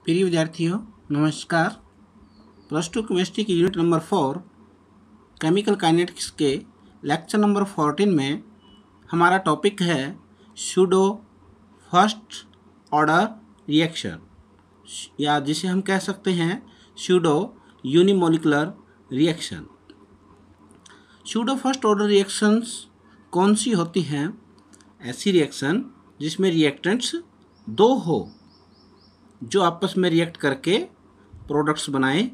प्रिय विद्यार्थियों, नमस्कार। प्लस टू केमिस्ट्री की यूनिट नंबर 4 केमिकल काइनेटिक्स के लेक्चर नंबर 14 में हमारा टॉपिक है सूडो फर्स्ट ऑर्डर रिएक्शन, या जिसे हम कह सकते हैं pseudo unimolecular reaction. Pseudo first order reactions कौन सी होती हैं? ऐसी रिएक्शन जिसमें रिएक्टेंट्स दो हो, जो आपस में रिएक्ट करके प्रोडक्ट्स बनाएं,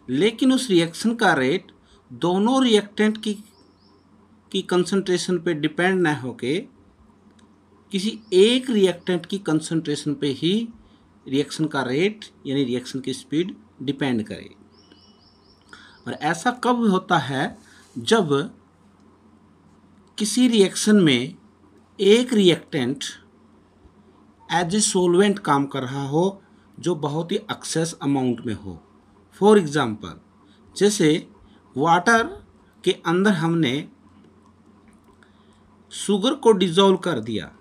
लेकिन उस रिएक्शन का रेट दोनों रिएक्टेंट की कंसंट्रेशन पे डिपेंड ना होके किसी एक रिएक्टेंट की कंसंट्रेशन पे ही रिएक्शन का रेट यानी रिएक्शन की स्पीड डिपेंड करे। और ऐसा कब होता है? जब किसी रिएक्शन में एक रिएक्टेंट एज ए सोलवेंट काम कर रहा हो जो बहुत ही एक्सेस अमाउंट में हो। फॉर एग्जाम्पल, जैसे वाटर के अंदर हमने शुगर को डिजोल्व कर दिया,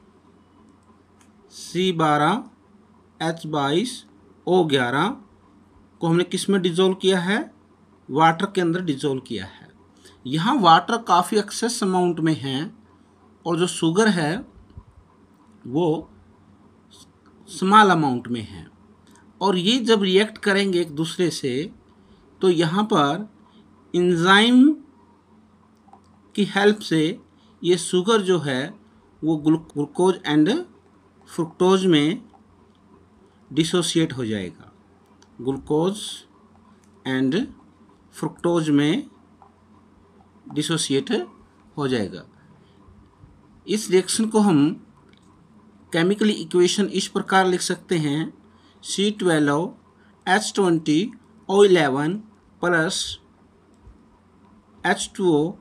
C12H22O11 को हमने किस में डिजोल्व किया है? वाटर के अंदर डिजोल्व किया है। यहाँ वाटर काफ़ी एक्सेस अमाउंट में है और जो शुगर है वो स्मॉल अमाउंट में है, और ये जब रिएक्ट करेंगे एक दूसरे से तो यहाँ पर एंजाइम की हेल्प से ये शुगर जो है वो ग्लूकोज एंड फ्रुक्टोज में डिसोशिएट हो जाएगा। ग्लूकोज एंड फ्रुक्टोज में डिसोशिएट हो जाएगा। इस रिएक्शन को हम केमिकली इक्वेशन इस प्रकार लिख सकते हैं: C12H20O11 प्लस H2O,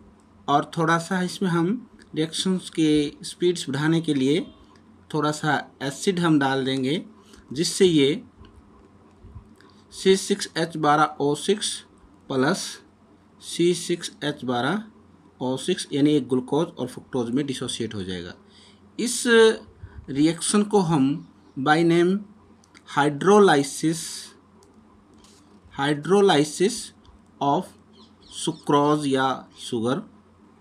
और थोड़ा सा इसमें हम रिएक्शंस के स्पीड्स बढ़ाने के लिए थोड़ा सा एसिड हम डाल देंगे, जिससे ये C6H12O6 प्लस C6H12O6 यानी एक ग्लूकोज और फ्रुक्टोज में डिसोशिएट हो जाएगा। इस रिएक्शन को हम by name hydrolysis of sucrose या शुगर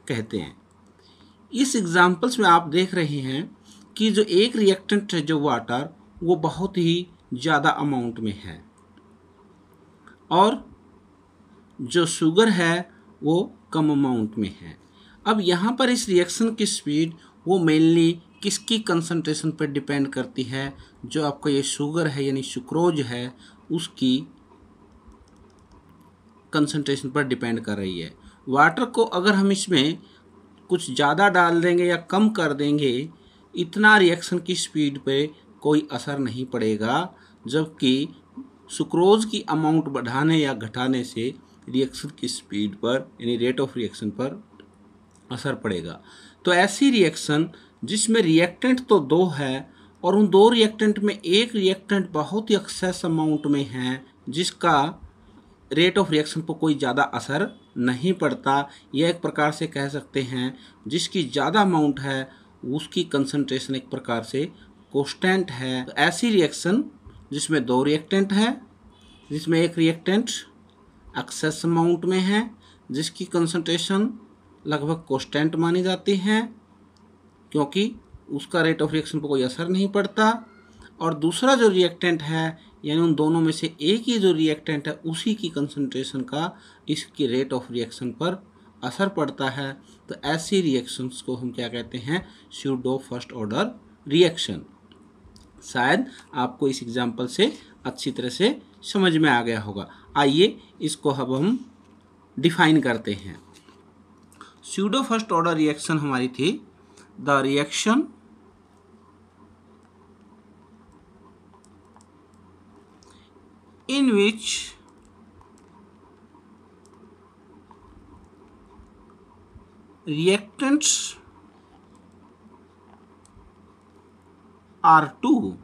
कहते हैं। इस एग्जाम्पल्स में आप देख रहे हैं कि जो एक रिएक्टेंट है जो वाटर, वो बहुत ही ज़्यादा अमाउंट में है, और जो शुगर है वो कम अमाउंट में है। अब यहाँ पर इस रिएक्शन की स्पीड वो मेनली किसकी कंसंट्रेशन पर डिपेंड करती है? जो आपका ये शुगर है यानी सुक्रोज है, उसकी कंसंट्रेशन पर डिपेंड कर रही है। वाटर को अगर हम इसमें कुछ ज़्यादा डाल देंगे या कम कर देंगे, इतना रिएक्शन की स्पीड पे कोई असर नहीं पड़ेगा, जबकि सुक्रोज की अमाउंट बढ़ाने या घटाने से रिएक्शन की स्पीड पर यानी रेट ऑफ रिएक्शन पर असर पड़ेगा। तो ऐसी रिएक्शन जिसमें रिएक्टेंट तो दो है और उन दो रिएक्टेंट में एक रिएक्टेंट बहुत ही एक्सेस अमाउंट में है, जिसका रेट ऑफ रिएक्शन पर कोई ज़्यादा असर नहीं पड़ता, यह एक प्रकार से कह सकते हैं जिसकी ज़्यादा अमाउंट है उसकी कंसंट्रेशन एक प्रकार से कांस्टेंट है। तो ऐसी रिएक्शन जिसमें दो रिएक्टेंट है, जिसमें एक रिएक्टेंट एक्सेस अमाउंट में है, जिसकी कंसंट्रेशन लगभग कांस्टेंट मानी जाती है क्योंकि उसका रेट ऑफ रिएक्शन पर कोई असर नहीं पड़ता, और दूसरा जो रिएक्टेंट है यानी उन दोनों में से एक ही जो रिएक्टेंट है उसी की कंसंट्रेशन का इसकी रेट ऑफ रिएक्शन पर असर पड़ता है। तो ऐसी रिएक्शंस को हम क्या कहते हैं? Pseudo first order reaction. शायद आपको इस एग्जांपल से अच्छी तरह से समझ में आ गया होगा। आइए इसको अब हम डिफाइन करते हैं। सूडो फर्स्ट ऑर्डर रिएक्शन हमारी थी the reaction in which reactants are two।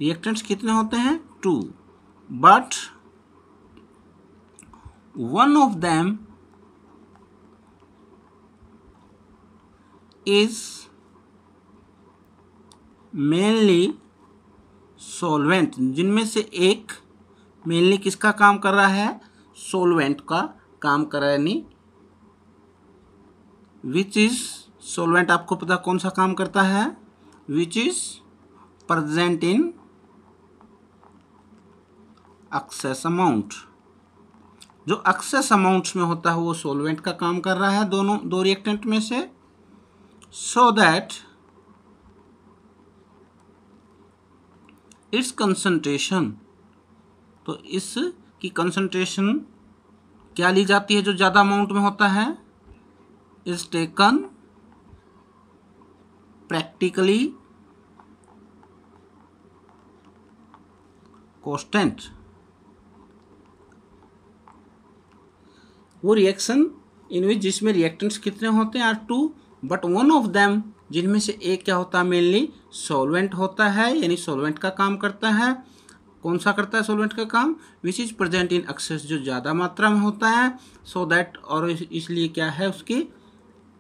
reactants कितने होते हैं? two, but one of them is mainly solvent, जिनमें से एक मेनली किसका काम कर रहा है, सॉल्वेंट का काम कर रहा है, यानी विच इज सॉल्वेंट आपको पता कौन सा काम करता है, which is present in excess amount, जो एक्सेस अमाउंट्स में होता है वो सॉल्वेंट का काम कर रहा है दो रिएक्टेंट में से, सो दैट इट्स कंसंट्रेशन, तो इसकी कंसंट्रेशन क्या ली जाती है जो ज़्यादा अमाउंट में होता है, इज टेकन प्रैक्टिकली कांस्टेंट। वो रिएक्शन इन विच जिसमें रिएक्टेंट्स कितने होते हैं, are two, but one of them, जिनमें से एक क्या होता है, मेनली सॉल्वेंट होता है, यानी सॉल्वेंट का काम करता है। कौन सा करता है सॉल्वेंट का काम, which is present in excess, जो ज़्यादा मात्रा में होता है, सो दैट, और इसलिए क्या है, उसकी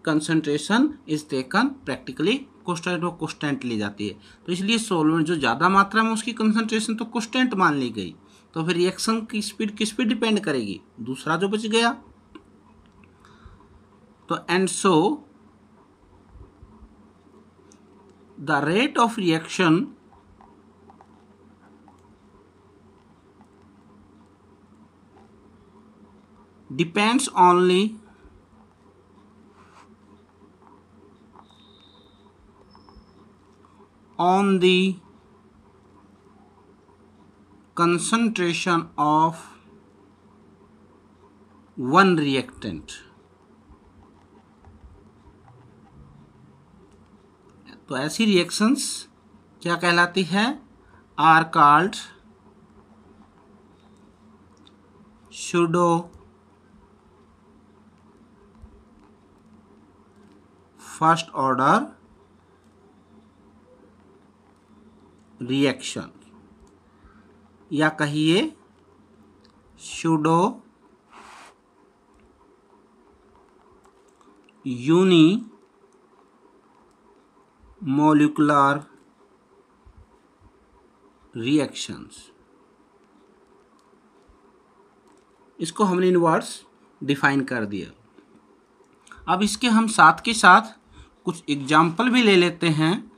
concentration is taken practically constant, वो कांस्टेंट ली जाती है। तो इसलिए सॉल्वेंट जो ज़्यादा मात्रा में उसकी कंसंट्रेशन तो कांस्टेंट मान ली गई, तो फिर रिएक्शन की स्पीड किस पे डिपेंड करेगी, दूसरा जो बच गया। तो and so the rate of reaction depends only on the concentration of one reactant। तो ऐसी रिएक्शंस क्या कहलाती है, are called pseudo first order reaction, या कहिए सूडो यूनी मोलिकुलर रिएक्शंस। इसको हमने इन वर्ड्स डिफाइन कर दिया। अब इसके हम साथ के साथ कुछ एग्जाम्पल भी ले लेते हैं।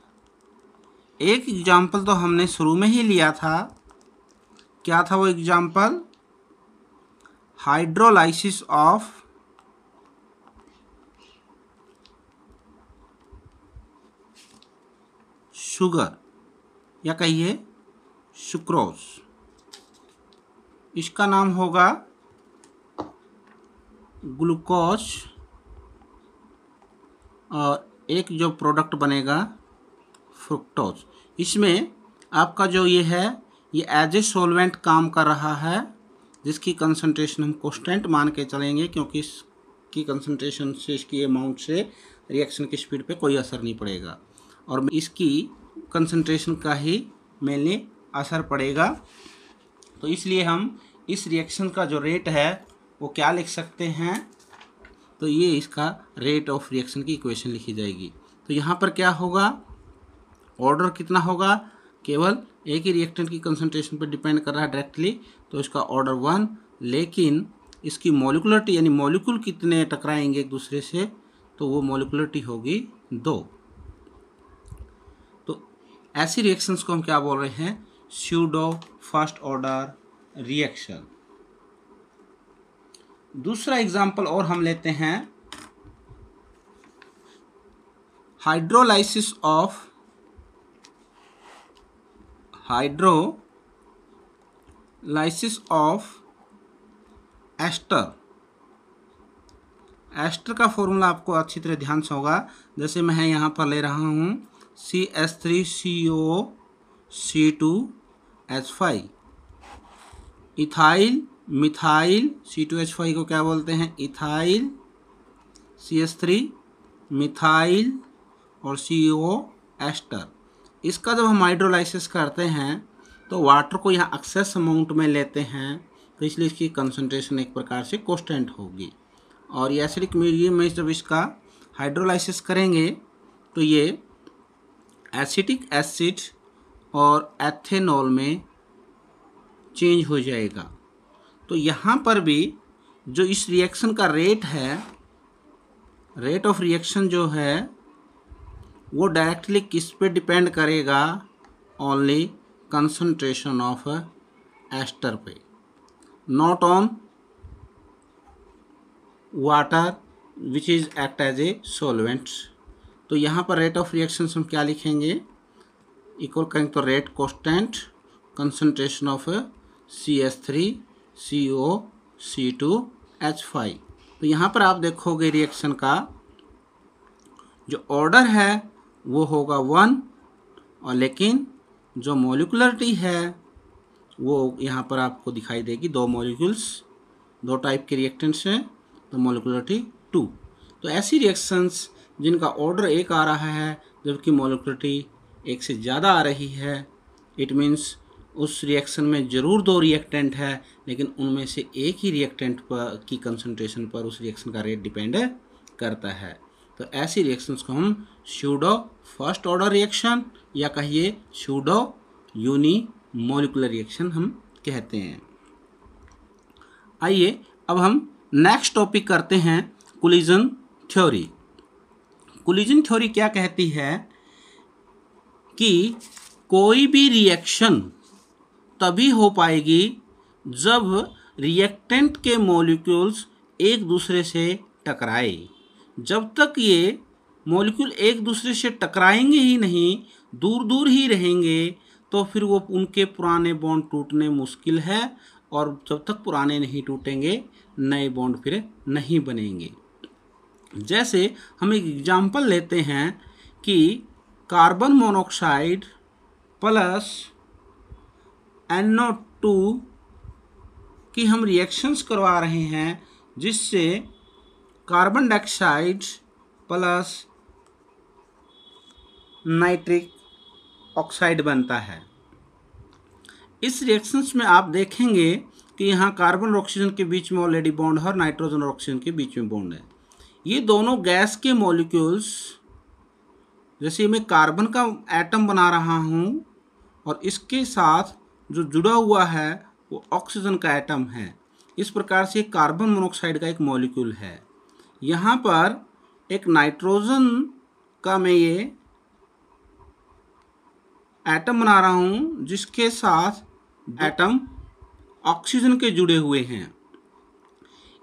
एक एग्जाम्पल तो हमने शुरू में ही लिया था, क्या था वो एग्जाम्पल, हाइड्रोलाइसिस ऑफ शुगर, या कहिए सुक्रोज। इसका नाम होगा ग्लूकोज, और एक जो प्रोडक्ट बनेगा फ्रुक्टोज। इसमें आपका जो ये है, ये एज ए सॉल्वेंट काम कर रहा है, जिसकी कंसंट्रेशन हम कांस्टेंट मान के चलेंगे, क्योंकि इसकी कंसंट्रेशन से, इसकी अमाउंट से रिएक्शन की स्पीड पे कोई असर नहीं पड़ेगा, और इसकी कंसंट्रेशन का ही मेनली असर पड़ेगा। तो इसलिए हम इस रिएक्शन का जो रेट है वो क्या लिख सकते हैं, तो ये इसका रेट ऑफ रिएक्शन की इक्वेशन लिखी जाएगी। तो यहाँ पर क्या होगा, ऑर्डर कितना होगा, केवल एक ही रिएक्टेंट की कंसंट्रेशन पर डिपेंड कर रहा है डायरेक्टली, तो इसका ऑर्डर 1, लेकिन इसकी मॉलिक्युलरिटी यानी मॉलिक्यूल कितने टकराएंगे एक दूसरे से, तो वो मॉलिक्युलरिटी होगी 2। तो ऐसी रिएक्शंस को हम क्या बोल रहे हैं, स्यूडो फर्स्ट ऑर्डर रिएक्शन। दूसरा एग्जाम्पल और हम लेते हैं, हाइड्रोलाइसिस ऑफ एस्टर। एस्टर का फॉर्मूला आपको अच्छी तरह ध्यान से होगा, जैसे मैं यहाँ पर ले रहा हूँ CH3CO2H5, इथाइल मिथाइल C2H5 को क्या बोलते हैं, इथाइल, CH3 मिथाइल और CO एस्टर। इसका जब हम हाइड्रोलाइसिस करते हैं तो वाटर को यहाँ एक्सेस अमाउंट में लेते हैं, तो इसलिए इसकी कंसंट्रेशन एक प्रकार से कांस्टेंट होगी। और ये एसिडिक मीडियम में जब इसका हाइड्रोलाइसिस करेंगे तो ये एसिटिक एसिड और एथेनॉल में चेंज हो जाएगा। तो यहाँ पर भी जो इस रिएक्शन का रेट है, रेट ऑफ रिएक्शन जो है वो डायरेक्टली किस पे डिपेंड करेगा? ओनली कंसंट्रेशन ऑफ एस्टर पे, not on water which is act as a solvents. तो यहाँ पर रेट ऑफ रिएक्शन हम क्या लिखेंगे? इक्वल करेंगे तो rate constant concentration of CH3 CO C2H5। तो यहाँ पर आप देखोगे रिएक्शन का जो ऑर्डर है वो होगा 1, और लेकिन जो मॉलिक्युलरिटी है वो यहाँ पर आपको दिखाई देगी 2 मॉलिक्यूल्स, 2 टाइप के रिएक्टेंट्स हैं, तो मॉलिक्युलरिटी 2। तो ऐसी रिएक्शंस जिनका ऑर्डर 1 आ रहा है जबकि मॉलिक्युलरिटी 1 से ज़्यादा आ रही है, इट मीन्स उस रिएक्शन में ज़रूर 2 रिएक्टेंट है, लेकिन उनमें से एक ही रिएक्टेंट पर की कंसंट्रेशन पर उस रिएक्शन का रेट डिपेंड करता है। तो ऐसी रिएक्शंस को हम स्यूडो फर्स्ट ऑर्डर रिएक्शन या कहिए स्यूडो यूनिमोलिकुलर रिएक्शन हम कहते हैं। आइए अब हम नेक्स्ट टॉपिक करते हैं कोलिजन थ्योरी। कोलिजन थ्योरी क्या कहती है कि कोई भी रिएक्शन तभी हो पाएगी जब रिएक्टेंट के मॉलिक्यूल्स एक दूसरे से टकराए। जब तक ये मॉलिक्यूल एक दूसरे से टकराएंगे ही नहीं, दूर दूर ही रहेंगे, तो फिर वो उनके पुराने बॉन्ड टूटने मुश्किल है, और जब तक पुराने नहीं टूटेंगे नए बॉन्ड फिर नहीं बनेंगे। जैसे हम एक एग्जांपल लेते हैं कि कार्बन मोनोऑक्साइड प्लस NO2 की हम रिएक्शंस करवा रहे हैं, जिससे carbon dioxide plus nitric oxide बनता है। इस रिएक्शंस में आप देखेंगे कि यहाँ कार्बन और ऑक्सीजन के बीच में ऑलरेडी बॉन्ड है और नाइट्रोजन और ऑक्सीजन के बीच में बॉन्ड है। ये दोनों गैस के मॉलिक्यूल्स, जैसे मैं कार्बन का एटम बना रहा हूँ और इसके साथ जो जुड़ा हुआ है वो ऑक्सीजन का एटम है, इस प्रकार से कार्बन मोनोऑक्साइड का एक मॉलिक्यूल है। यहाँ पर एक नाइट्रोजन का मैं ये एटम बना रहा हूँ जिसके साथ एटम ऑक्सीजन के जुड़े हुए हैं।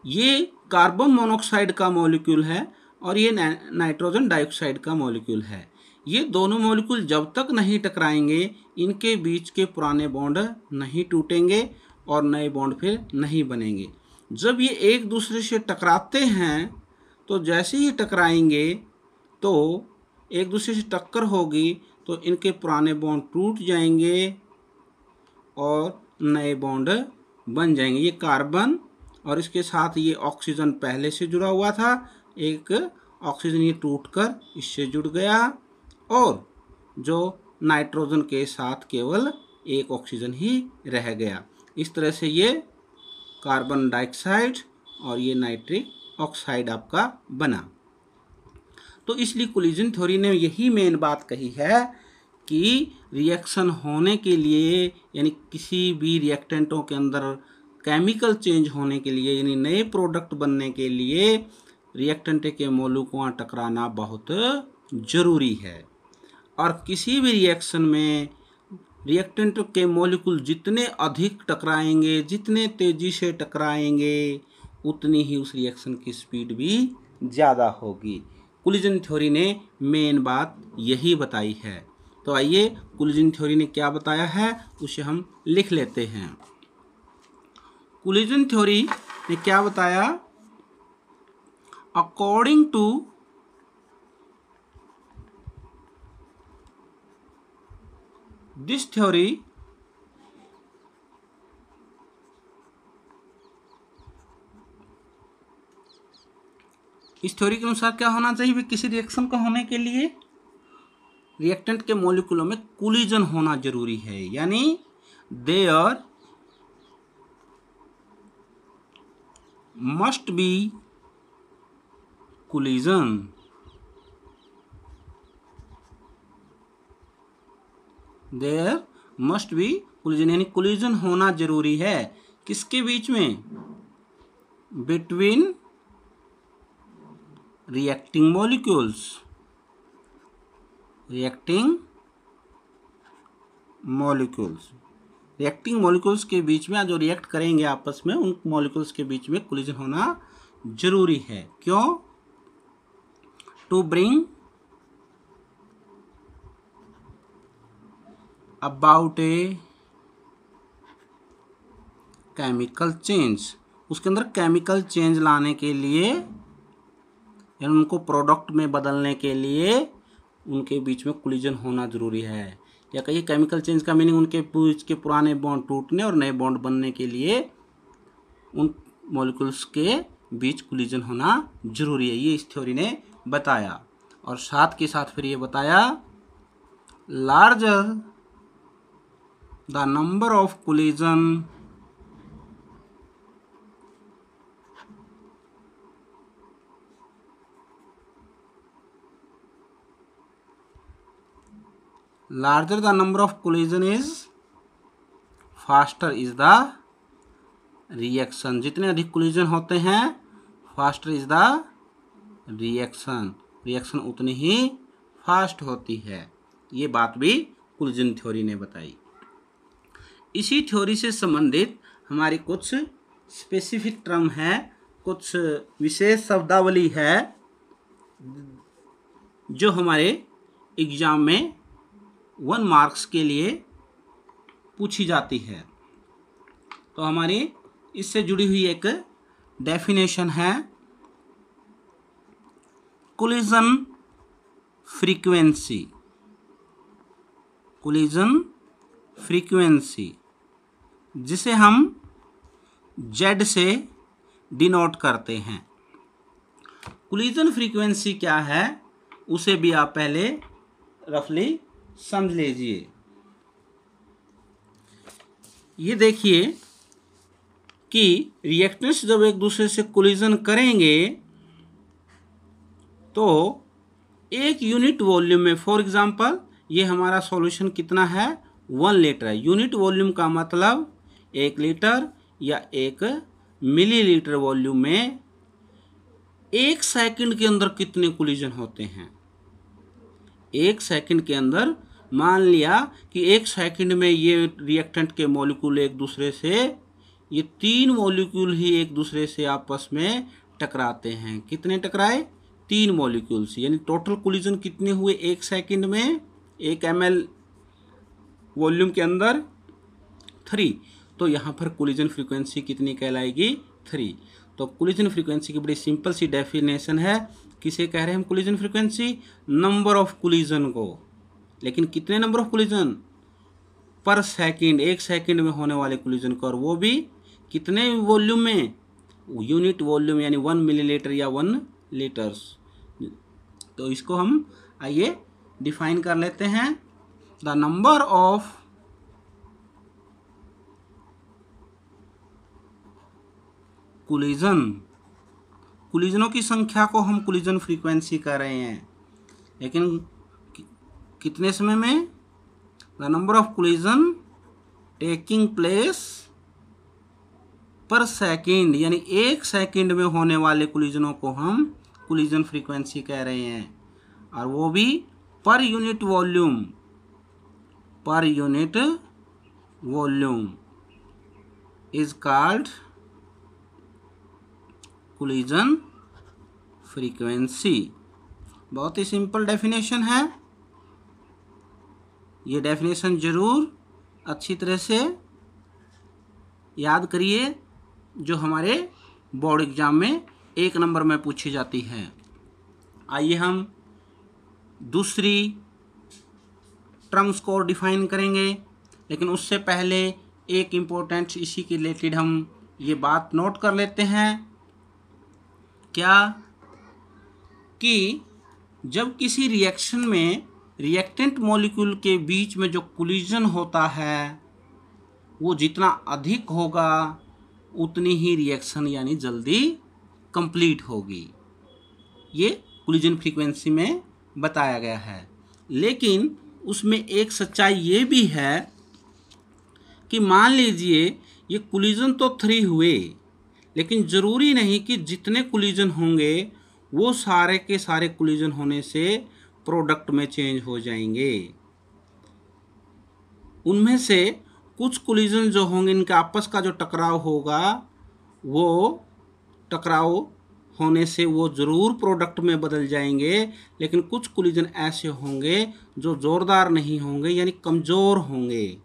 ये कार्बन मोनोऑक्साइड का मॉलिक्यूल है और ये नाइट्रोजन डाइऑक्साइड का मॉलिक्यूल है। ये दोनों मॉलिक्यूल जब तक नहीं टकराएंगे, इनके बीच के पुराने बॉन्ड नहीं टूटेंगे और नए बॉन्ड फिर नहीं बनेंगे। जब ये एक दूसरे से टकराते हैं तो जैसे ही टकराएंगे तो एक दूसरे से टक्कर होगी तो इनके पुराने बॉन्ड टूट जाएंगे और नए बॉन्ड बन जाएंगे। ये कार्बन और इसके साथ ये ऑक्सीजन पहले से जुड़ा हुआ था, एक ऑक्सीजन ये टूटकर इससे जुड़ गया और जो नाइट्रोजन के साथ केवल एक ऑक्सीजन ही रह गया। इस तरह से ये कार्बन डाइऑक्साइड और ये नाइट्रिक ऑक्साइड आपका बना। तो इसलिए कोलिजन थ्योरी ने यही मेन बात कही है कि रिएक्शन होने के लिए, यानी किसी भी रिएक्टेंटों के अंदर केमिकल चेंज होने के लिए, यानी नए प्रोडक्ट बनने के लिए रिएक्टेंट के मॉलिक्यूल टकराना बहुत ज़रूरी है। और किसी भी रिएक्शन में रिएक्टेंट के मॉलिक्यूल जितने अधिक टकराएंगे, जितने तेज़ी से टकराएंगे, उतनी ही उस रिएक्शन की स्पीड भी ज़्यादा होगी। कोलिजन थ्योरी ने मेन बात यही बताई है। तो आइए कोलिजन थ्योरी ने क्या बताया है उसे हम लिख लेते हैं। कोलिजन थ्योरी ने क्या बताया? अकॉर्डिंग टू दिस थ्योरी, इस थ्योरी के अनुसार क्या होना चाहिए? किसी रिएक्शन को होने के लिए रिएक्टेंट के मॉलिक्यूलों में कोलिजन होना जरूरी है, यानी there must be collision. There must be collision, यानी कोलिजन होना जरूरी है। किसके बीच में? Between reacting molecules, reacting molecules, reacting molecules के बीच में जो रिएक्ट करेंगे आपस में, उन मॉलिक्यूल्स के बीच में कोलिजन होना जरूरी है। क्यों? To bring about a chemical change, उसके अंदर केमिकल चेंज लाने के लिए, यानी उनको प्रोडक्ट में बदलने के लिए उनके बीच में कोलिजन होना जरूरी है। या कहिए केमिकल चेंज का मीनिंग उनके बीच के पुराने बॉन्ड टूटने और नए बॉन्ड बनने के लिए उन मॉलिक्यूल्स के बीच कोलिजन होना जरूरी है। ये इस थ्योरी ने बताया। और साथ के साथ फिर ये बताया larger the number of collision larger the number of collision is faster is the reaction, जितने अधिक कोलिजन होते हैं faster is the reaction, reaction उतनी ही फास्ट होती है। ये बात भी कोलिजन थ्योरी ने बताई। इसी थ्योरी से संबंधित हमारी कुछ स्पेसिफिक टर्म है, कुछ विशेष शब्दावली है जो हमारे एग्जाम में 1 मार्क्स के लिए पूछी जाती है। तो हमारी इससे जुड़ी हुई एक डेफिनेशन है कोलिजन फ्रीक्वेंसी, कोलिजन फ्रीक्वेंसी जिसे हम Z से डिनोट करते हैं। कोलिजन फ्रीक्वेंसी क्या है उसे भी आप पहले रफली समझ लीजिए। ये देखिए कि रिएक्टेंट्स जब एक दूसरे से कोलिजन करेंगे तो एक यूनिट वॉल्यूम में, फॉर एग्जांपल ये हमारा सॉल्यूशन कितना है 1 लीटर है। यूनिट वॉल्यूम का मतलब 1 लीटर या 1 मिलीलीटर वॉल्यूम में 1 सेकंड के अंदर कितने कोलिजन होते हैं। 1 सेकंड के अंदर मान लिया कि 1 सेकंड में ये रिएक्टेंट के मॉलिक्यूल एक दूसरे से, ये 3 मॉलिक्यूल ही एक दूसरे से आपस में टकराते हैं। कितने टकराए? 3 मॉलिक्यूल्स, यानी टोटल कोलिजन कितने हुए 1 सेकंड में 1 ml वॉल्यूम के अंदर 3। तो यहाँ पर कोलिजन फ्रीक्वेंसी कितनी कहलाएगी 3। तो कोलिजन फ्रीक्वेंसी की बड़ी सिंपल सी डेफिनेशन है। किसे कह रहे हैं हम collision frequency? Number of collision को। लेकिन कितने नंबर ऑफ कोलिजन? पर सेकंड, 1 सेकंड में होने वाले कोलिजन को, और वो भी कितने वॉल्यूम में? यूनिट वॉल्यूम, यानी 1 मिलीलीटर या 1 लीटर्स। तो इसको हम आइए डिफाइन कर लेते हैं। द नंबर ऑफ कोलिजन, कोलिजनों की संख्या को हम कोलिजन फ्रीक्वेंसी कह रहे हैं। लेकिन कितने समय में? The number of collision taking place पर सेकंड, यानी 1 सेकंड में होने वाले कोलिजनों को हम कोलिजन फ्रीक्वेंसी कह रहे हैं। और वो भी per unit volume, per unit volume is called collision frequency. बहुत ही सिंपल डेफिनेशन है। ये डेफिनेशन जरूर अच्छी तरह से याद करिए, जो हमारे बोर्ड एग्जाम में 1 नंबर में पूछी जाती है। आइए हम दूसरी टर्म्स को डिफाइन करेंगे, लेकिन उससे पहले एक इम्पोर्टेंट इसी के रिलेटेड हम ये बात नोट कर लेते हैं। क्या कि जब किसी रिएक्शन में रिएक्टेंट मॉलिक्यूल के बीच में जो कोलिजन होता है वो जितना अधिक होगा उतनी ही रिएक्शन यानी जल्दी कंप्लीट होगी। ये कोलिजन फ्रीक्वेंसी में बताया गया है। लेकिन उसमें एक सच्चाई ये भी है कि मान लीजिए ये कोलिजन तो 3 हुए, लेकिन ज़रूरी नहीं कि जितने कोलिजन होंगे वो सारे के सारे कोलिजन होने से प्रोडक्ट में चेंज हो जाएंगे। उनमें से कुछ कोलिजन जो होंगे, इनका आपस का जो टकराव होगा, वो टकराव होने से वो ज़रूर प्रोडक्ट में बदल जाएंगे। लेकिन कुछ कोलिजन ऐसे होंगे जो ज़ोरदार नहीं होंगे, यानी कमज़ोर होंगे।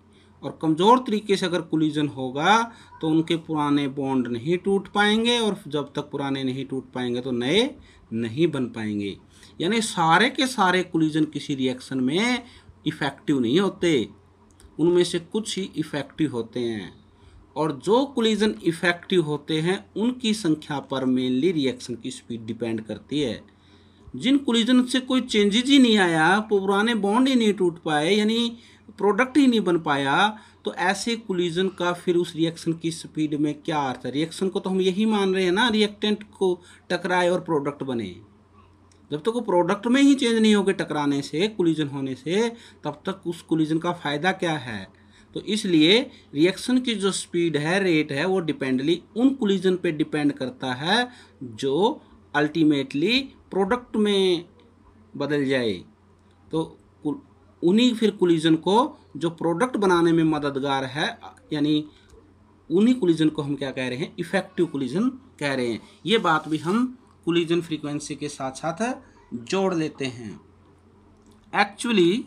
और कमज़ोर तरीके से अगर कोलिजन होगा तो उनके पुराने बॉन्ड नहीं टूट पाएंगे, और जब तक पुराने नहीं टूट पाएंगे तो नए नहीं बन पाएंगे। यानी सारे के सारे कोलिजन किसी रिएक्शन में इफ़ेक्टिव नहीं होते, उनमें से कुछ ही इफ़ेक्टिव होते हैं। और जो कोलिजन इफ़ेक्टिव होते हैं उनकी संख्या पर मेनली रिएक्शन की स्पीड डिपेंड करती है। जिन कोलिजन से कोई चेंजेज ही नहीं आया, पुराने बॉन्ड ही नहीं टूट पाए, यानी प्रोडक्ट ही नहीं बन पाया, तो ऐसे कोलिजन का फिर उस रिएक्शन की स्पीड में क्या अर्थ है? रिएक्शन को तो हम यही मान रहे हैं ना, रिएक्टेंट को टकराए और प्रोडक्ट बने। जब तक वो प्रोडक्ट में ही चेंज नहीं होगे टकराने से, कोलिजन होने से, तब तक उस कोलिजन का फ़ायदा क्या है? तो इसलिए रिएक्शन की जो स्पीड है, रेट है, वो डिपेंडली उन कोलिजन पे डिपेंड करता है जो अल्टीमेटली प्रोडक्ट में बदल जाए। तो उन्हीं फिर कोलिजन को जो प्रोडक्ट बनाने में मददगार है, यानी उन्हीं कोलिजन को हम क्या कह रहे हैं? इफ़ेक्टिव कोलिजन कह रहे हैं। ये बात भी हम कोलिजन फ्रीक्वेंसी के साथ साथ जोड़ लेते हैं। Actually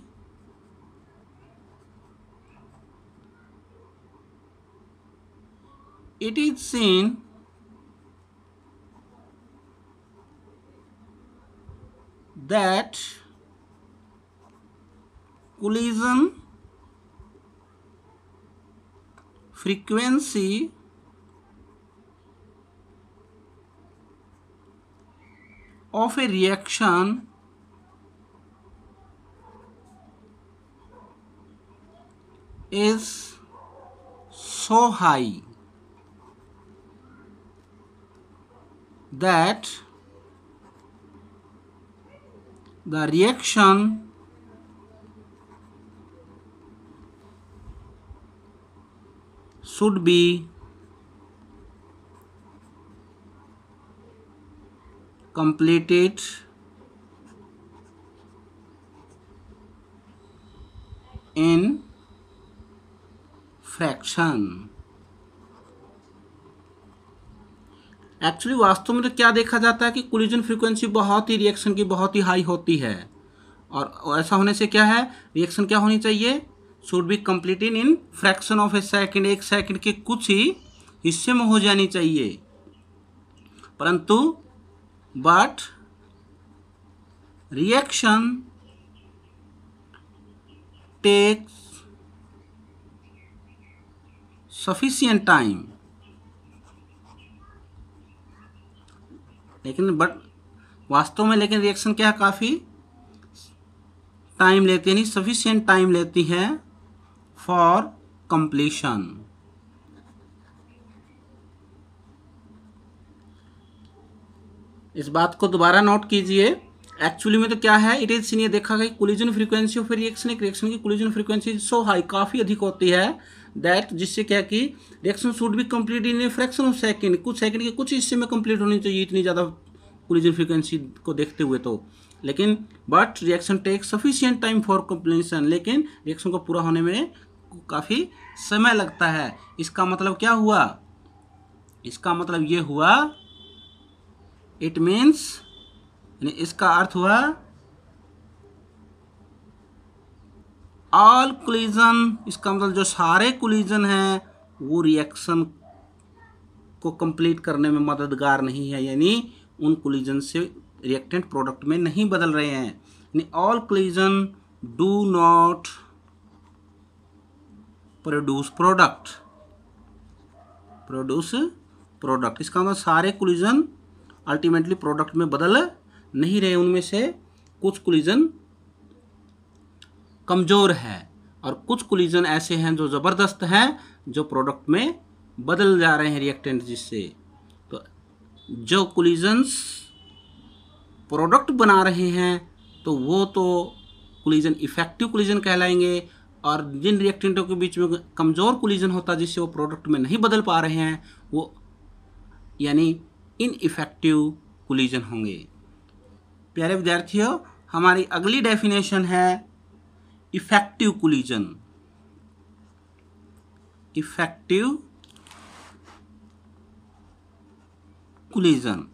it is seen that collision frequency of a reaction is so high that the reaction should be completed in fraction। Actually वास्तव में तो क्या देखा जाता है कि कोलिजन फ्रीक्वेंसी बहुत ही रिएक्शन की बहुत ही हाई होती है, और ऐसा होने से क्या है, रिएक्शन क्या होनी चाहिए? Should be completed in fraction of a second, एक सेकंड के कुछ ही हिस्से में हो जानी चाहिए। परंतु but reaction takes sufficient time, लेकिन वास्तव में रिएक्शन क्या है, काफ़ी टाइम लेती है, नहीं सफिशिएंट टाइम लेती है फॉर कंप्लीशन। इस बात को दोबारा नोट कीजिए। एक्चुअली में तो क्या है, इट इज सीन, ये देखा गया कोलिजन फ्रीक्वेंसी ऑफ रिएक्शन, एक रिएक्शन की कोलिजन फ्रीक्वेंसी सो हाई, काफ़ी अधिक होती है, दैट जिससे क्या कि reaction should be complete in A fraction of second, कुछ सेकंड के कुछ हिस्से में कंप्लीट होनी चाहिए, इतनी ज़्यादा कोलिजन फ्रीक्वेंसी को देखते हुए तो। लेकिन but reaction take sufficient time for completion, लेकिन रिएक्शन को पूरा होने में काफ़ी समय लगता है। इसका मतलब क्या हुआ? इसका मतलब ये हुआ, इट मीन्स, यानी इसका अर्थ हुआ ऑल कोलिजन, इसका मतलब जो सारे कोलिजन हैं वो रिएक्शन को कंप्लीट करने में मददगार नहीं है, यानी उन कोलिजन से रिएक्टेंट प्रोडक्ट में नहीं बदल रहे हैं। यानी all collision do not produce product, इसका मतलब सारे कोलिजन अल्टीमेटली प्रोडक्ट में बदल नहीं रहे, उनमें से कुछ कोलिजन कमज़ोर है और कुछ कोलिजन ऐसे हैं जो ज़बरदस्त हैं, जो प्रोडक्ट में बदल जा रहे हैं रिएक्टेंट जिससे। तो जो कोलिजन्स प्रोडक्ट बना रहे हैं तो वो तो कोलिजन इफेक्टिव कोलिजन कहलाएंगे, और जिन रिएक्टेंटों के बीच में कमज़ोर कोलिजन होता है जिससे वो प्रोडक्ट में नहीं बदल पा रहे हैं वो यानी इनइफेक्टिव कोलिजन होंगे। प्यारे विद्यार्थियों, हमारी अगली डेफिनेशन है इफेक्टिव कोलिजन। इफेक्टिव कोलिजन,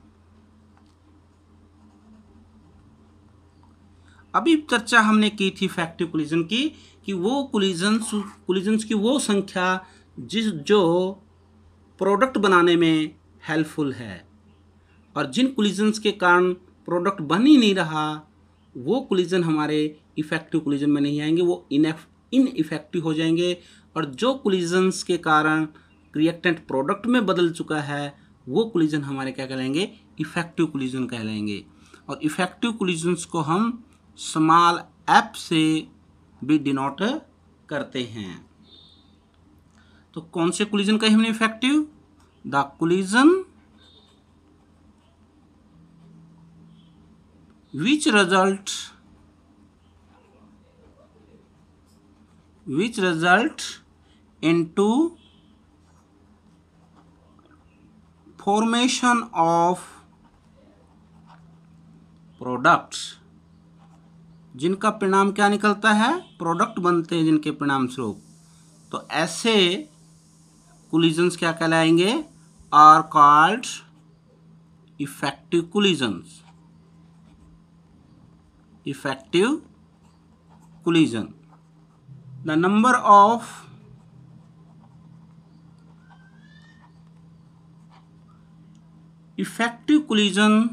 अभी चर्चा हमने की थी इफेक्टिव कोलिजन की कि वो कोलिजन्स की वो संख्या जो प्रोडक्ट बनाने में हेल्पफुल है, और जिन कोलिजन्स के कारण प्रोडक्ट बन ही नहीं रहा वो कोलिजन हमारे इफेक्टिव कोलिजन में नहीं आएंगे, वो इनइफेक्टिव हो जाएंगे। और जो कोलिजन्स के कारण रिएक्टेंट प्रोडक्ट में बदल चुका है वो कोलिजन हमारे क्या कहलाएंगे, इफेक्टिव कोलिजन कहलाएंगे। और इफेक्टिव कोलिजन्स को हम स्मॉल एफ से भी डिनोट करते हैं। तो कौन से कोलिजन कहे हमने effective? The collision which result into formation of products, जिनका परिणाम क्या निकलता है, प्रोडक्ट बनते हैं जिनके परिणाम स्वरूप। तो ऐसे कोलिजन्स क्या कहलाएंगे, are called effective collisions. Effective collision, the number of effective collision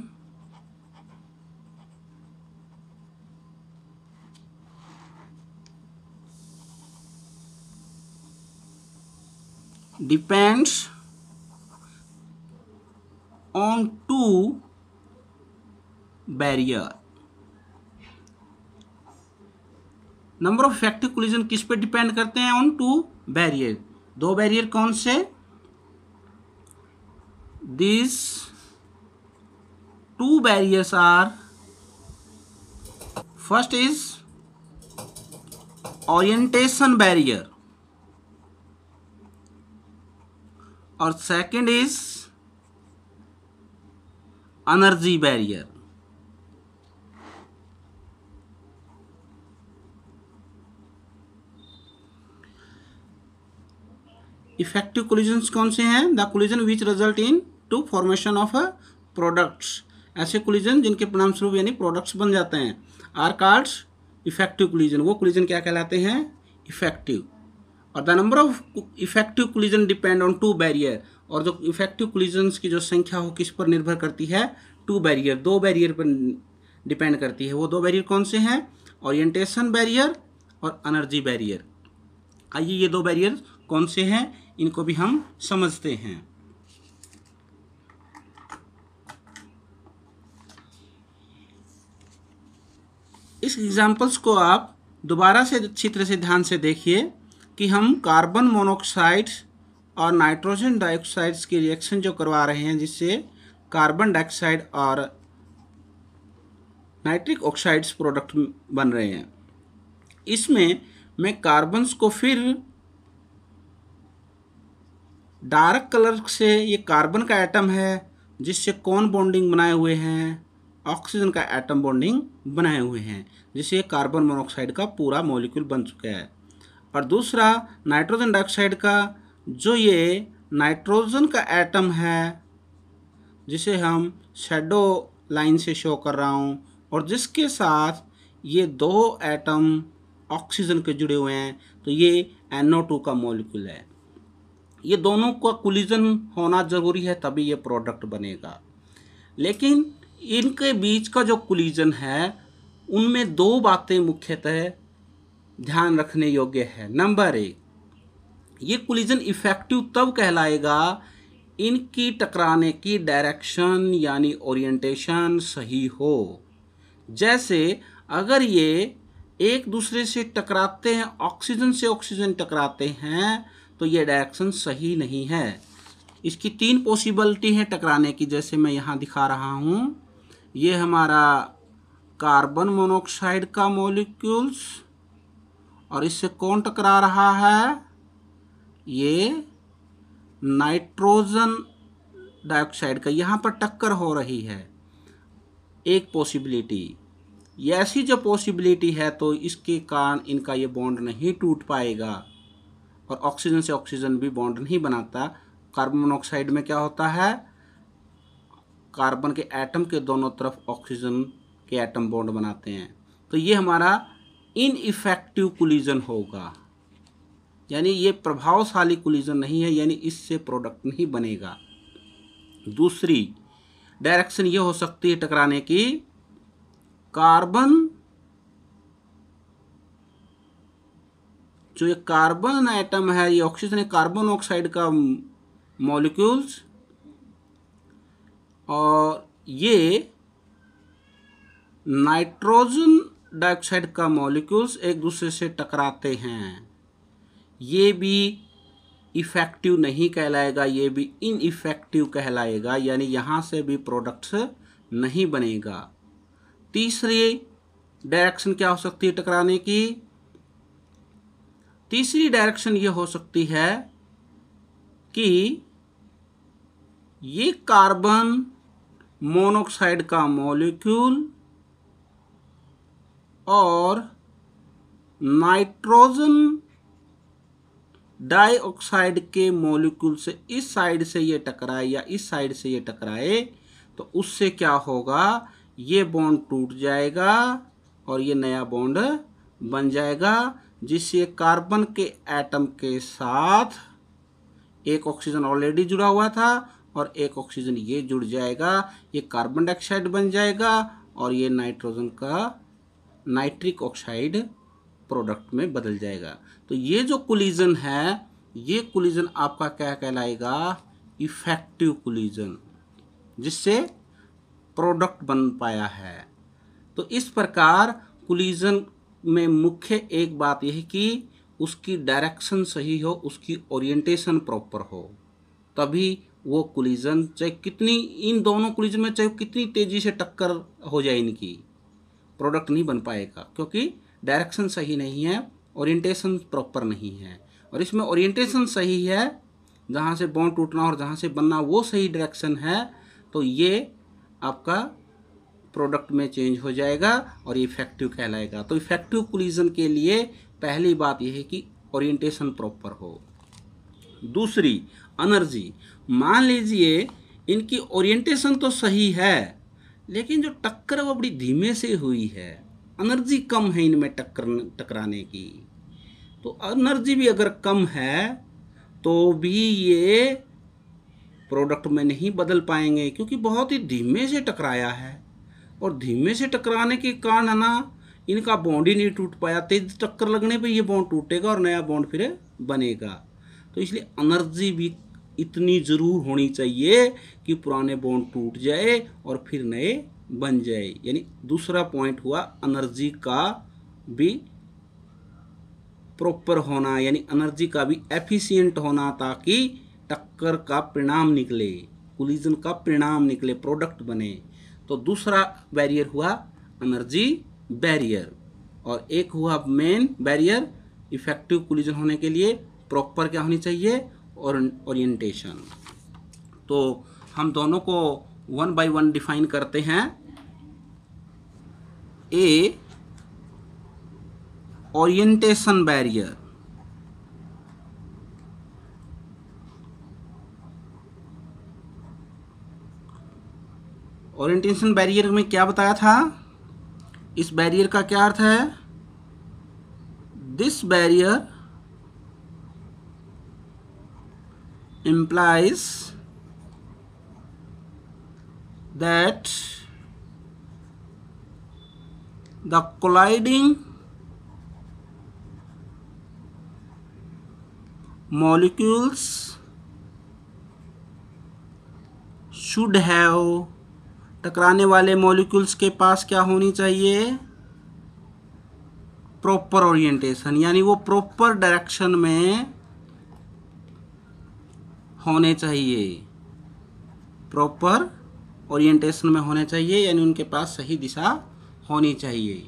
depends on two barrier। Number of effective collision किस पे डिपेंड करते हैं? On to barrier. दो बैरियर कौन से? This two barriers are, first is orientation barrier और second is energy barrier. Effective collisions कौन से हैं? The collision which result in to formation of a products, ऐसे कोलिजन जिनके परिणाम स्वरूप यानी प्रोडक्ट्स बन जाते हैं, आर कॉल्ड इफेक्टिव कोलिजन। वो कोलिजन क्या कहलाते हैं? इफेक्टिव। और the number of effective collision depend on to barrier, और जो इफेक्टिव कोलिजन्स की जो संख्या हो किस पर निर्भर करती है? टू बैरियर, दो बैरियर पर डिपेंड करती है। वो दो बैरियर कौन से हैं? ओरिएंटेशन बैरियर और एनर्जी बैरियर। आइए ये दो बैरियर कौन से हैं इनको भी हम समझते हैं। इस एग्जाम्पल्स को आप दोबारा से अच्छी तरह से ध्यान से देखिए कि हम कार्बन मोनोऑक्साइड और नाइट्रोजन डाइऑक्साइड की रिएक्शन जो करवा रहे हैं जिससे कार्बन डाइऑक्साइड और नाइट्रिक ऑक्साइड्स प्रोडक्ट बन रहे हैं। इसमें मैं कार्बन्स को फिर डार्क कलर से, ये कार्बन का एटम है जिससे कौन बॉन्डिंग बनाए हुए हैं? ऑक्सीजन का एटम बॉन्डिंग बनाए हुए हैं, जिससे कार्बन मोनोऑक्साइड का पूरा मॉलिक्यूल बन चुका है। और दूसरा नाइट्रोजन डाइऑक्साइड का, जो ये नाइट्रोजन का एटम है जिसे हम शैडो लाइन से शो कर रहा हूँ, और जिसके साथ ये दो एटम ऑक्सीजन के जुड़े हुए हैं, तो ये NO2 का मॉलिक्यूल है। ये दोनों का कोलिजन होना ज़रूरी है तभी ये प्रोडक्ट बनेगा। लेकिन इनके बीच का जो कोलिजन है उनमें दो बातें मुख्यतः ध्यान रखने योग्य है। नंबर एक, ये कोलिजन इफेक्टिव तब कहलाएगा इनकी टकराने की डायरेक्शन यानी ओरिएंटेशन सही हो। जैसे अगर ये एक दूसरे से टकराते हैं, ऑक्सीजन से ऑक्सीजन टकराते हैं, तो ये डायरेक्शन सही नहीं है। इसकी तीन पॉसिबिलिटी है टकराने की, जैसे मैं यहाँ दिखा रहा हूँ। ये हमारा कार्बन मोनोऑक्साइड का मॉलिक्यूल्स, और इससे कौन टकरा रहा है, ये नाइट्रोजन डाइऑक्साइड का, यहाँ पर टक्कर हो रही है। एक पॉसिबिलिटी, ये ऐसी जो पॉसिबिलिटी है तो इसके कारण इनका ये बॉन्ड नहीं टूट पाएगा, और ऑक्सीजन से ऑक्सीजन भी बॉन्ड नहीं बनाता। कार्बन मोनोऑक्साइड में क्या होता है, कार्बन के एटम के दोनों तरफ ऑक्सीजन के एटम बॉन्ड बनाते हैं, तो ये हमारा इनइफेक्टिव कोलिजन होगा, यानी ये प्रभावशाली कोलिजन नहीं है, यानी इससे प्रोडक्ट नहीं बनेगा। दूसरी डायरेक्शन ये हो सकती है टकराने की, कार्बन, जो ये कार्बन एटम है, ये ऑक्सीजन है, कार्बन ऑक्साइड का मॉलिक्यूल्स, और ये नाइट्रोजन डाइऑक्साइड का मॉलिक्यूल्स एक दूसरे से टकराते हैं। ये भी इफ़ेक्टिव नहीं कहलाएगा, ये भी इनइफेक्टिव कहलाएगा, यानी यहाँ से भी प्रोडक्ट्स नहीं बनेगा। तीसरी डायरेक्शन क्या हो सकती है टकराने की, तीसरी डायरेक्शन ये हो सकती है कि ये कार्बन मोनोऑक्साइड का मॉलिक्यूल और नाइट्रोजन डाइऑक्साइड के मॉलिक्यूल से इस साइड से ये टकराए या इस साइड से ये टकराए, तो उससे क्या होगा, ये बॉन्ड टूट जाएगा और ये नया बॉन्ड बन जाएगा, जिससे कार्बन के एटम के साथ एक ऑक्सीजन ऑलरेडी जुड़ा हुआ था और एक ऑक्सीजन ये जुड़ जाएगा, ये कार्बन डाइऑक्साइड बन जाएगा और ये नाइट्रोजन का नाइट्रिक ऑक्साइड प्रोडक्ट में बदल जाएगा। तो ये जो कोलिजन है, ये कोलिजन आपका क्या कहलाएगा, इफेक्टिव कोलिजन, जिससे प्रोडक्ट बन पाया है। तो इस प्रकार कोलिजन में मुख्य एक बात यह है कि उसकी डायरेक्शन सही हो, उसकी ओरिएंटेशन प्रॉपर हो, तभी वो कोलिजन, चाहे कितनी इन दोनों कोलिजन में चाहे कितनी तेजी से टक्कर हो जाए, इनकी प्रोडक्ट नहीं बन पाएगा, क्योंकि डायरेक्शन सही नहीं है, ओरिएंटेशन प्रॉपर नहीं है। और इसमें ओरिएंटेशन सही है, जहाँ से बॉन्ड टूटना और जहाँ से बनना वो सही डायरेक्शन है, तो ये आपका प्रोडक्ट में चेंज हो जाएगा और ये इफेक्टिव कहलाएगा। तो इफेक्टिव कोलिजन के लिए पहली बात यह है कि ओरिएंटेशन प्रॉपर हो। दूसरी एनर्जी, मान लीजिए इनकी ओरिएंटेशन तो सही है, लेकिन जो टक्कर है वो बड़ी धीमे से हुई है, एनर्जी कम है इनमें टकराने की। तो एनर्जी भी अगर कम है तो भी ये प्रोडक्ट में नहीं बदल पाएंगे, क्योंकि बहुत ही धीमे से टकराया है, और धीमे से टकराने के कारण है ना, इनका बॉन्ड ही नहीं टूट पाया। तेज टक्कर लगने पे ये बॉन्ड टूटेगा और नया बॉन्ड फिर बनेगा। तो इसलिए एनर्जी भी इतनी ज़रूर होनी चाहिए कि पुराने बॉन्ड टूट जाए और फिर नए बन जाए। यानी दूसरा पॉइंट हुआ एनर्जी का भी प्रॉपर होना, यानी एनर्जी का भी एफिशिएंट होना, ताकि टक्कर का परिणाम निकले, कोलिजन का परिणाम निकले, प्रोडक्ट बने। तो दूसरा बैरियर हुआ एनर्जी बैरियर, और एक हुआ मेन बैरियर इफेक्टिव कोलिजन होने के लिए प्रॉपर क्या होनी चाहिए, और ओरिएंटेशन। तो हम दोनों को वन बाय वन डिफाइन करते हैं। ए ओरिएंटेशन बैरियर, ओरिएंटेशन बैरियर में क्या बताया था, इस बैरियर का क्या अर्थ है, this barrier implies that the colliding molecules should have, टकराने वाले मॉलिक्यूल्स के पास क्या होनी चाहिए, प्रॉपर ओरिएंटेशन, यानी वो प्रॉपर डायरेक्शन में होने चाहिए, प्रॉपर ओरिएंटेशन में होने चाहिए, यानी उनके पास सही दिशा होनी चाहिए।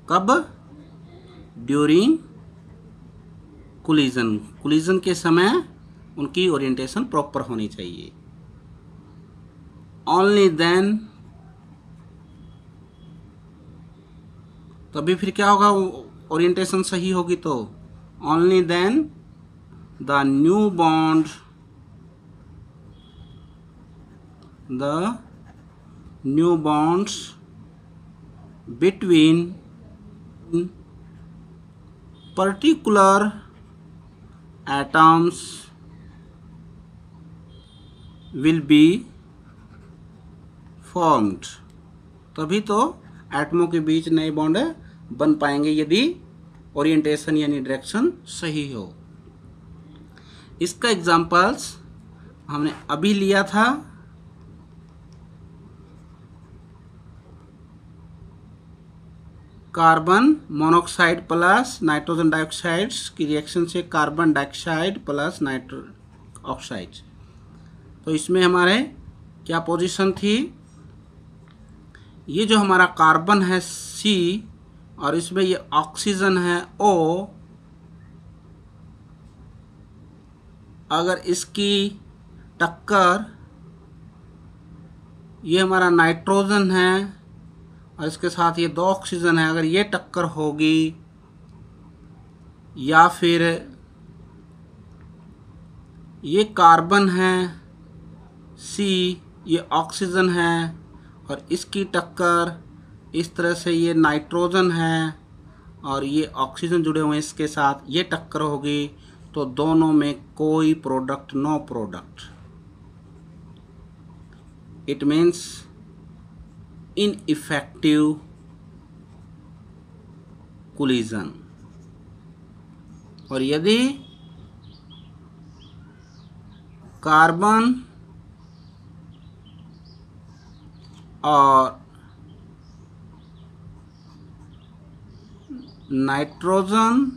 कब? ड्यूरिंग कोलिजन, कोलिजन के समय उनकी ओरिएंटेशन प्रॉपर होनी चाहिए। ओनली देन, तभी फिर क्या होगा, ओरिएंटेशन सही होगी तो only then the new bonds between particular atoms will be formed। तभी तो एटमों के बीच नए बॉन्ड बन पाएंगे यदि ओरिएंटेशन यानी डायरेक्शन सही हो। इसका एग्जांपल्स हमने अभी लिया था, carbon monoxide plus nitrogen dioxide की रिएक्शन से carbon dioxide plus nitrogen oxide. तो इसमें हमारे क्या पोजीशन थी, ये जो हमारा कार्बन है C और इसमें ये ऑक्सीजन है O, अगर इसकी टक्कर, ये हमारा नाइट्रोजन है और इसके साथ ये 2 ऑक्सीजन है, अगर ये टक्कर होगी, या फिर ये कार्बन है C, ये ऑक्सीजन है और इसकी टक्कर, इस तरह से ये नाइट्रोजन है और ये ऑक्सीजन जुड़े हुए हैं इसके साथ, ये टक्कर होगी, तो दोनों में कोई product, no product. It means ineffective collision. और यदि कार्बन और नाइट्रोजन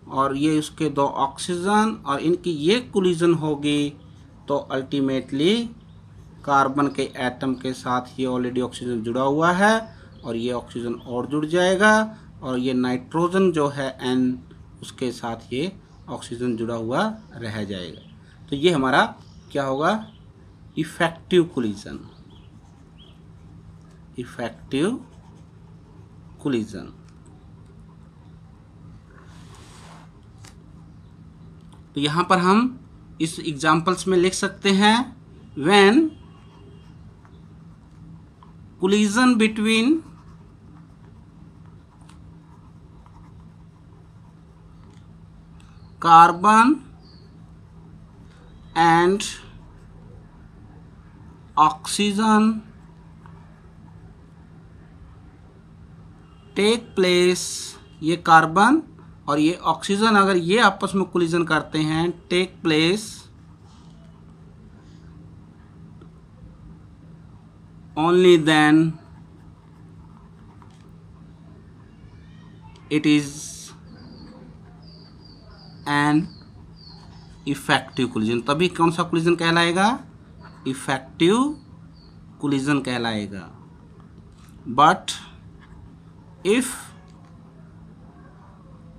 और ये उसके 2 ऑक्सीजन और इनकी ये कोलिजन होगी, तो अल्टीमेटली कार्बन के एटम के साथ ये ऑलरेडी ऑक्सीजन जुड़ा हुआ है और ये ऑक्सीजन और जुड़ जाएगा और ये नाइट्रोजन जो है N, उसके साथ ये ऑक्सीजन जुड़ा हुआ रह जाएगा। तो ये हमारा क्या होगा, इफेक्टिव कोलिजन। Effective collision. तो यहाँ पर हम इस एग्जाम्पल्स में लिख सकते हैं, when collision between carbon and oxygen take place, ये कार्बन और ये ऑक्सीजन अगर ये आपस में कोलिजन करते हैं, take place only then it is an effective collision. तभी कौन सा कोलिजन कहलाएगा, इफेक्टिव कोलिजन कहलाएगा। बट इफ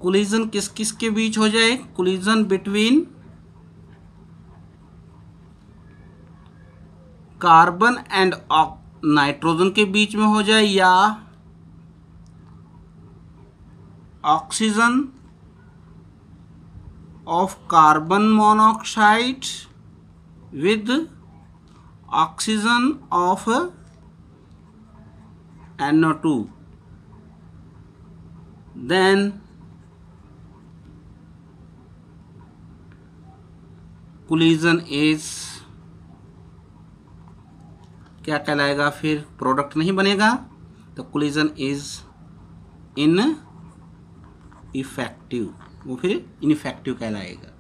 कोलिजन किस किस के बीच हो जाए, collision between carbon and nitrogen के बीच में हो जाए, या oxygen of carbon monoxide with oxygen of NO2, then collision is क्या कहलाएगा, फिर प्रोडक्ट नहीं बनेगा, तो कोलिजन इज इन इफेक्टिव, वो फिर इनइफेक्टिव कहलाएगा।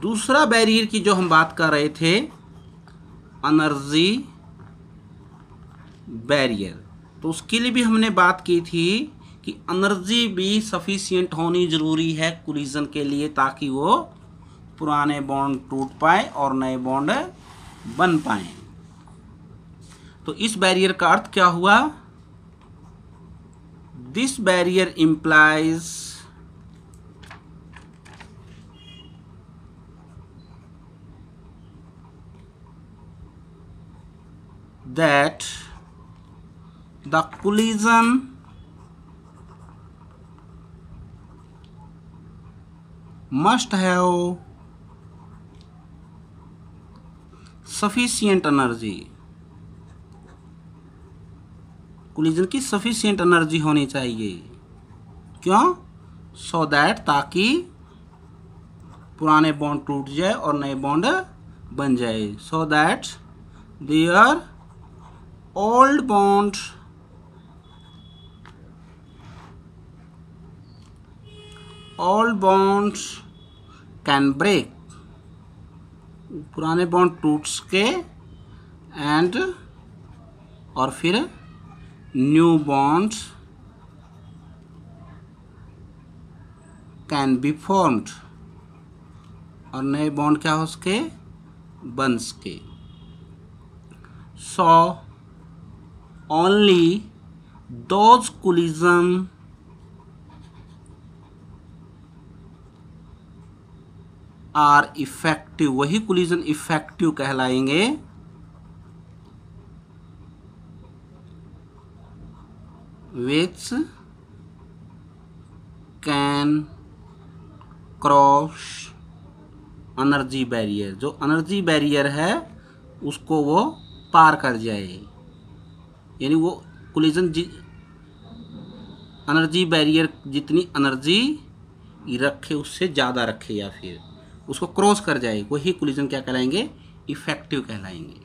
दूसरा बैरियर की जो हम बात कर रहे थे, एनर्जी बैरियर, तो उसके लिए भी हमने बात की थी कि एनर्जी भी सफिशिएंट होनी ज़रूरी है कोलिजन के लिए, ताकि वो पुराने बॉन्ड टूट पाए और नए बॉन्ड बन पाए। तो इस बैरियर का अर्थ क्या हुआ? This barrier implies that the collision must have sufficient energy, collision की सफिशिएंट एनर्जी होनी चाहिए। क्यों? सो दैट, ताकि पुराने बॉन्ड टूट जाए और नए बॉन्ड बन जाए। So that their old bond can break, पुराने बॉन्ड टूट के एंड और फिर new bond can be formed, और नए बॉन्ड क्या हो सके? बन सके। So only those collision are effective, वही कोलिजन इफेक्टिव कहलाएंगे which can cross energy barrier, जो एनर्जी बैरियर है उसको वो पार कर जाए, यानी वो कोलिजन एनर्जी बैरियर जितनी एनर्जी रखे उससे ज़्यादा रखे या फिर उसको क्रॉस कर जाए, वही कोलिजन क्या कहलाएंगे? इफेक्टिव कहलाएंगे।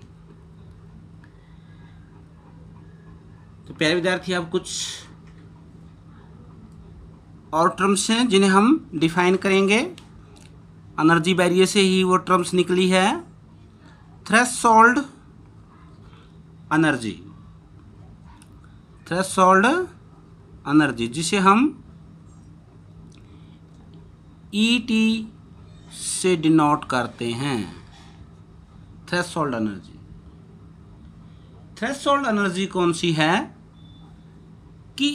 तो प्यारे विद्यार्थी, अब कुछ और टर्म्स हैं जिन्हें हम डिफाइन करेंगे। एनर्जी बैरियर से ही वो टर्म्स निकली है। थ्रेशोल्ड एनर्जी, थ्रेशोल्ड एनर्जी जिसे हम ET से डिनोट करते हैं, थ्रेशोल्ड एनर्जी। थ्रेशोल्ड एनर्जी कौन सी है? कि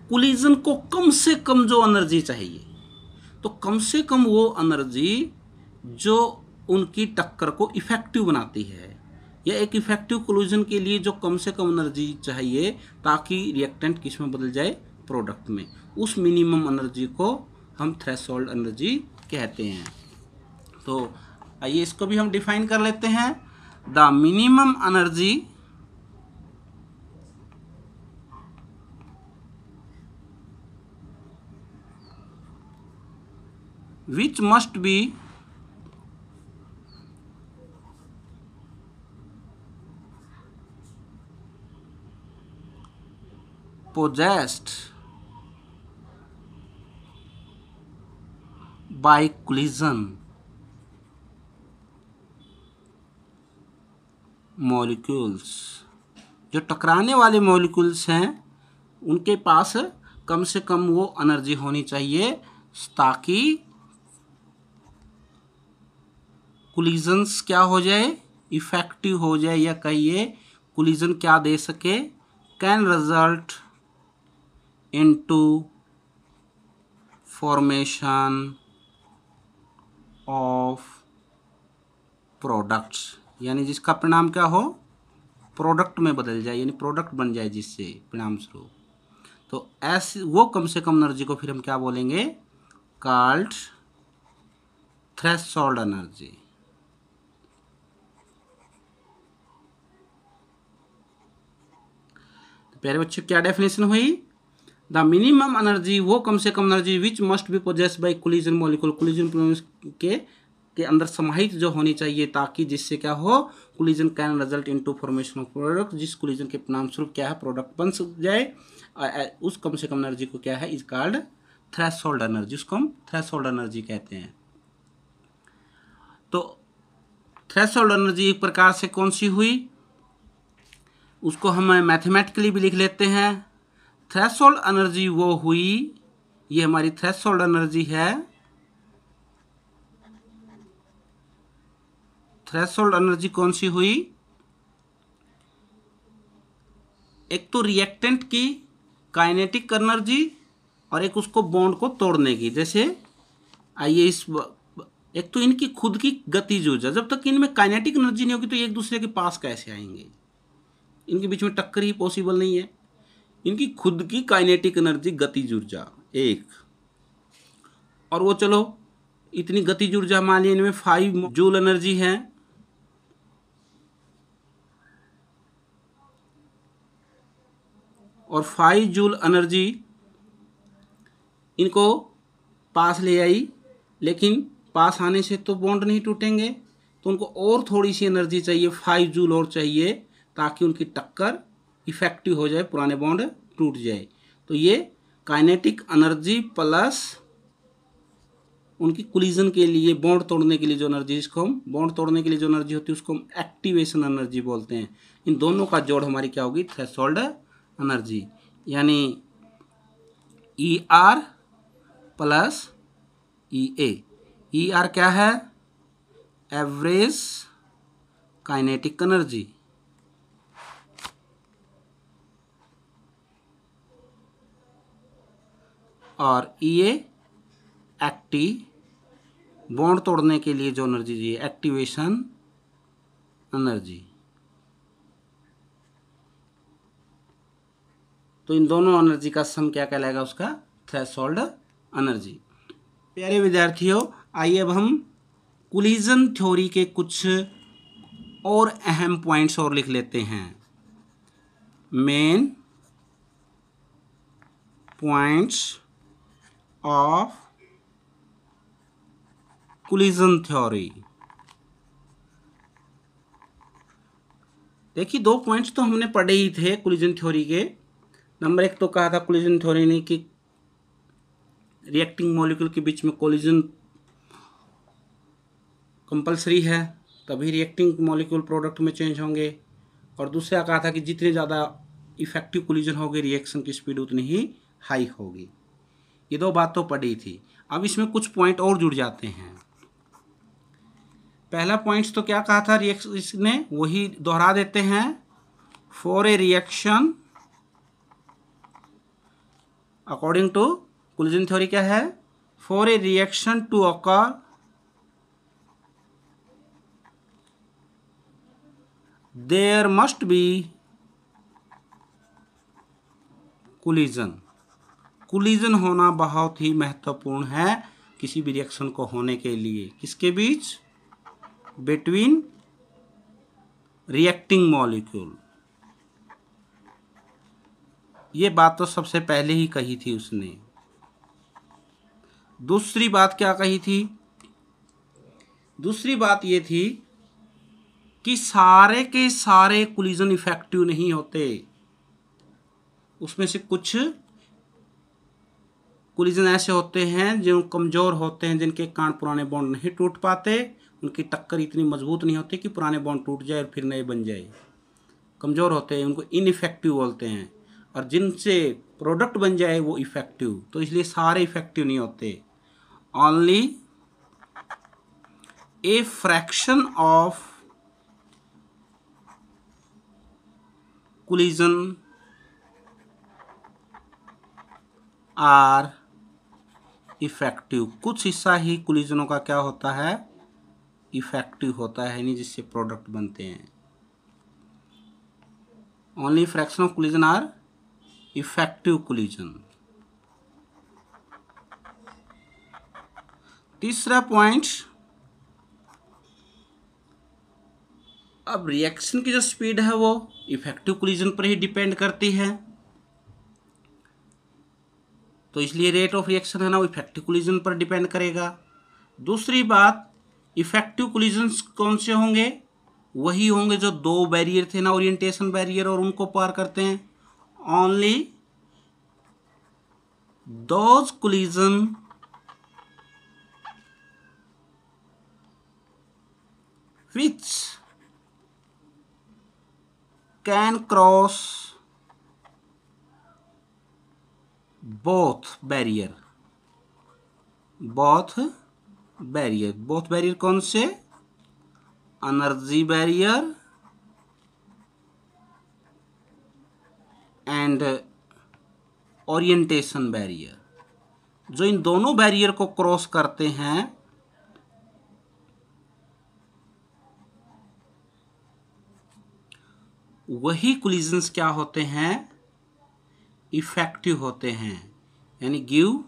कोलिजन को कम से कम जो एनर्जी चाहिए, तो कम से कम वो एनर्जी जो उनकी टक्कर को इफेक्टिव बनाती है, या एक इफेक्टिव कोलिजन के लिए जो कम से कम एनर्जी चाहिए ताकि रिएक्टेंट किस में बदल जाए? प्रोडक्ट में, उस मिनिमम एनर्जी को हम थ्रेशोल्ड एनर्जी कहते हैं। तो आइए इसको भी हम डिफाइन कर लेते हैं। The minimum energy which must be possessed by collision molecules, जो टकराने वाले मॉलिक्यूल्स हैं उनके पास कम से कम वो एनर्जी होनी चाहिए ताकि कोलिजन्स क्या हो जाए? इफेक्टिव हो जाए, या कहिए कोलिजन क्या दे सके? Can result into formation of products, यानी जिसका परिणाम क्या हो? प्रोडक्ट में बदल जाए, यानी प्रोडक्ट बन जाए जिससे परिणाम स्वरूप। तो ऐसे वो कम से कम एनर्जी को फिर हम क्या बोलेंगे? Called threshold energy. प्यारे बच्चों, क्या डेफिनेशन हुई? द मिनिमम एनर्जी, वो कम से कम energy which must be possessed by collision molecule, collision के अंदर समाहित जो होनी चाहिए ताकि जिससे क्या हो? Collision can result into formation of product, जिस कोलिजन के परिणाम स्वरूप क्या है? प्रोडक्ट बन जाए। उस कम से कम एनर्जी को क्या है? इज कॉल्ड थ्रेशोल्ड एनर्जी, उसको हम थ्रेशोल्ड एनर्जी कहते हैं। तो थ्रेशोल्ड एनर्जी एक प्रकार से कौन सी हुई? उसको हम मैथमेटिकली भी लिख लेते हैं। थ्रेशोल्ड एनर्जी वो हुई, ये हमारी थ्रेशोल्ड एनर्जी है। थ्रेशोल्ड एनर्जी कौन सी हुई? एक तो रिएक्टेंट की काइनेटिक एनर्जी और एक उसको बॉन्ड को तोड़ने की। जैसे आइए एक तो इनकी खुद की गतिज ऊर्जा, जब तक इनमें काइनेटिक एनर्जी नहीं होगी तो एक दूसरे के पास कैसे आएंगे, इनके बीच में टक्कर ही पॉसिबल नहीं है। इनकी खुद की काइनेटिक एनर्जी गतिज ऊर्जा एक, और वो चलो इतनी गतिज ऊर्जा मान ली इनमें 5 जूल एनर्जी है, और 5 जूल एनर्जी इनको पास ले आई, लेकिन पास आने से तो बॉन्ड नहीं टूटेंगे, तो उनको और थोड़ी सी एनर्जी चाहिए, 5 जूल और चाहिए, ताकि उनकी टक्कर इफेक्टिव हो जाए, पुराने बॉन्ड टूट जाए। तो ये काइनेटिक एनर्जी प्लस उनकी कोलिजन के लिए, बॉन्ड तोड़ने के लिए जो एनर्जी, इसको हम बॉन्ड तोड़ने के लिए जो एनर्जी होती है उसको हम एक्टिवेशन एनर्जी बोलते हैं। इन दोनों का जोड़ हमारी क्या होगी, थ्रेशोल्ड एनर्जी, यानी ER प्लस EA। ER क्या है, एवरेज काइनेटिक एनर्जी, और EA एक्टिव, बॉन्ड तोड़ने के लिए जो एनर्जी चाहिए, एक्टिवेशन एनर्जी। तो इन दोनों एनर्जी का सम क्या कहलाएगा, उसका थ्रेशोल्ड एनर्जी। प्यारे विद्यार्थियों, आइए अब हम कोलिजन थ्योरी के कुछ और अहम पॉइंट्स और लिख लेते हैं। Main points of collision theory. देखिए 2 पॉइंट्स तो हमने पढ़े ही थे कोलिजन थ्योरी के। नंबर 1 तो कहा था कोलिजन थ्योरी ने कि रिएक्टिंग मॉलिक्यूल के बीच में कोलिजन कंपलसरी है, तभी रिएक्टिंग मॉलिक्यूल प्रोडक्ट में चेंज होंगे। और दूसरा कहा था कि जितने ज़्यादा इफेक्टिव कोलिजन होगी रिएक्शन की स्पीड उतनी ही हाई होगी। ये 2 बात तो पढ़ी थी। अब इसमें कुछ पॉइंट और जुड़ जाते हैं। पहला पॉइंट्स तो क्या कहा था रिएक्शन ने, वही दोहरा देते हैं। For a reaction, according to collision theory क्या है, for a reaction to occur there must be collision. Collision होना बहुत ही महत्वपूर्ण है किसी भी रिएक्शन को होने के लिए। किसके बीच, बिटवीन रिएक्टिंग मॉलिक्यूल। ये बात तो सबसे पहले ही कही थी उसने। दूसरी बात क्या कही थी, दूसरी बात ये थी कि सारे के सारे कोलिजन इफेक्टिव नहीं होते, उसमें से कुछ कोलिजन ऐसे होते हैं जो कमज़ोर होते हैं, जिनके कारण पुराने बॉन्ड नहीं टूट पाते, उनकी टक्कर इतनी मजबूत नहीं होती कि पुराने बॉन्ड टूट जाए और फिर नए बन जाए। कमज़ोर होते हैं, उनको इनइफेक्टिव बोलते हैं। और जिनसे प्रोडक्ट बन जाए वो इफेक्टिव। तो इसलिए सारे इफेक्टिव नहीं होते, only a fraction of collision are effective. कुछ हिस्सा ही कोलिजनों का क्या होता है, इफेक्टिव होता है, नहीं जिससे प्रोडक्ट बनते हैं। Only fraction of collision are effective collision. तीसरा पॉइंट, अब रिएक्शन की जो स्पीड है वो इफेक्टिव कोलिजन पर ही डिपेंड करती है, तो इसलिए रेट ऑफ रिएक्शन है ना वो इफेक्टिव कोलिजन पर डिपेंड करेगा। दूसरी बात, इफेक्टिव कोलिजन्स कौन से होंगे, वही होंगे जो 2 बैरियर थे ना, ओरिएंटेशन बैरियर, और उनको पार करते हैं। Only those collision which can cross both barrier। both barrier कौन से, energy barrier and orientation barrier, जो इन दोनों बैरियर को क्रॉस करते हैं वही कोलिजन्स क्या होते हैं, इफेक्टिव होते हैं, यानी गिव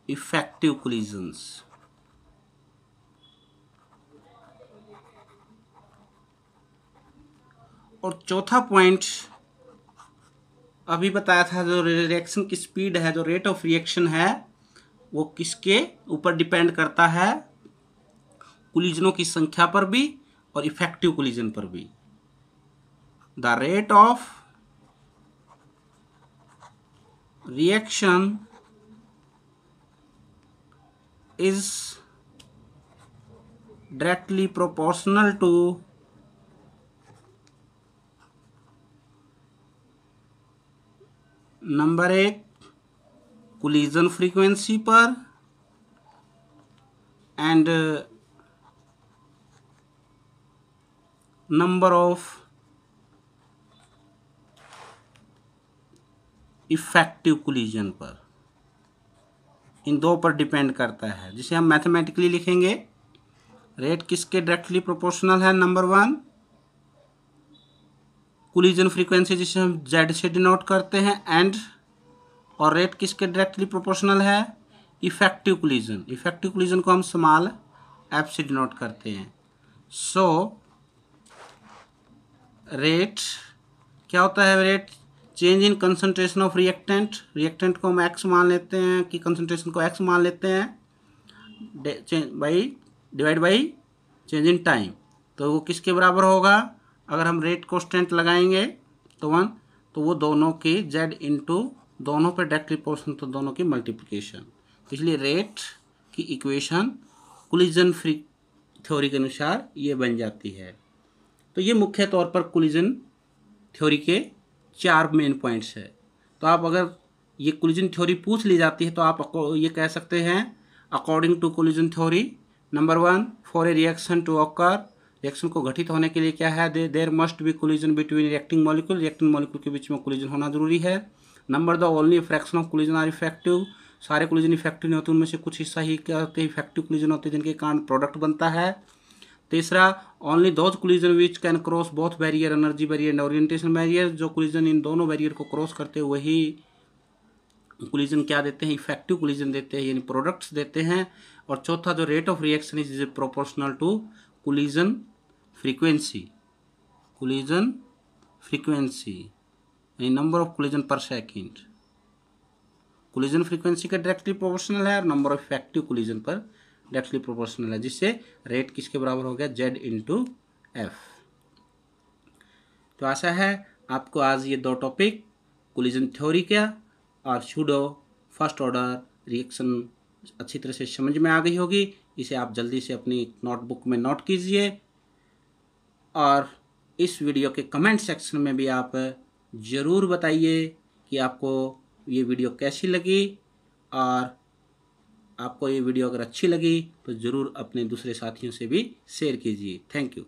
इफेक्टिव कोलिजन्स। और चौथा पॉइंट अभी बताया था, जो रिएक्शन की स्पीड है, जो रेट ऑफ रिएक्शन है, वो किसके ऊपर डिपेंड करता है, कोलिजनों की संख्या पर भी और इफेक्टिव कोलिजन पर भी। The rate of reaction is directly proportional to number 1 collision frequency पर and number of effective collision पर, इन दो पर डिपेंड करता है, जिसे हम मैथमेटिकली लिखेंगे। रेट किसके डायरेक्टली प्रोपोर्शनल है, नंबर 1 कोलिजन फ्रीक्वेंसी, जिसे हम Z से डिनोट करते हैं, एंड और रेट किसके डायरेक्टली प्रोपोर्शनल है, इफेक्टिव कोलिजन। इफेक्टिव कोलिजन को हम स्मॉल f से डिनोट करते हैं। सो रेट क्या होता है, rate change in concentration of reactant, reactant को हम x मान लेते हैं, कि कंसंट्रेशन को x मान लेते हैं, divide by change in time. तो वो किसके बराबर होगा, अगर हम रेट कांस्टेंट लगाएंगे तो 1, तो वो दोनों की z इंटू दोनों पे डायरेक्टली प्रोपोर्शनल, तो दोनों की मल्टीप्लिकेशन। इसलिए रेट की इक्वेशन कोलिजन फ्री थ्योरी के अनुसार ये बन जाती है। तो ये मुख्य तौर पर कोलिजन थ्योरी के 4 मेन पॉइंट्स है। तो आप अगर ये कोलिजन थ्योरी पूछ ली जाती है तो आप ये कह सकते हैं, according to collision theory, number 1 for a reaction to occur, reaction को घटित होने के लिए क्या है, there must be collision between reacting molecule, reacting molecule के बीच में कोलिजन होना जरूरी है। Number 2 only fraction of collision are effective, सारे कोलिजन इफेक्टिव नहीं होते, उनमें से कुछ हिस्सा ही क्या होते हैं, इफेक्टिव कोलिजन होते हैं, जिनके कारण प्रोडक्ट बनता है। तीसरा, only those collision which can cross both barrier, energy barrier and orientation barrier, जो कोलिजन इन दोनों बैरियर को क्रॉस करते हैं वही कोलिजन क्या देते हैं, इफेक्टिव कोलिजन देते हैं, यानी प्रोडक्ट्स देते हैं। और चौथा, जो rate of reaction is proportional to collision frequency, collision frequency यानी number of collision per second, collision frequency का डायरेक्टली प्रोपोर्शनल है और नंबर ऑफ इफेक्टिव कोलिजन पर डायरेक्टली प्रोपोर्शनल है, जिससे रेट किसके बराबर हो गया, Z इंटू एफ। तो आशा है आपको आज ये 2 टॉपिक, कोलिजन थ्योरी क्या और सूडो फर्स्ट ऑर्डर रिएक्शन अच्छी तरह से समझ में आ गई होगी। इसे आप जल्दी से अपनी नोटबुक में नोट कीजिए और इस वीडियो के कमेंट सेक्शन में भी आप ज़रूर बताइए कि आपको ये वीडियो कैसी लगी, और आपको ये वीडियो अगर अच्छी लगी तो ज़रूर अपने दूसरे साथियों से भी शेयर कीजिए। Thank you.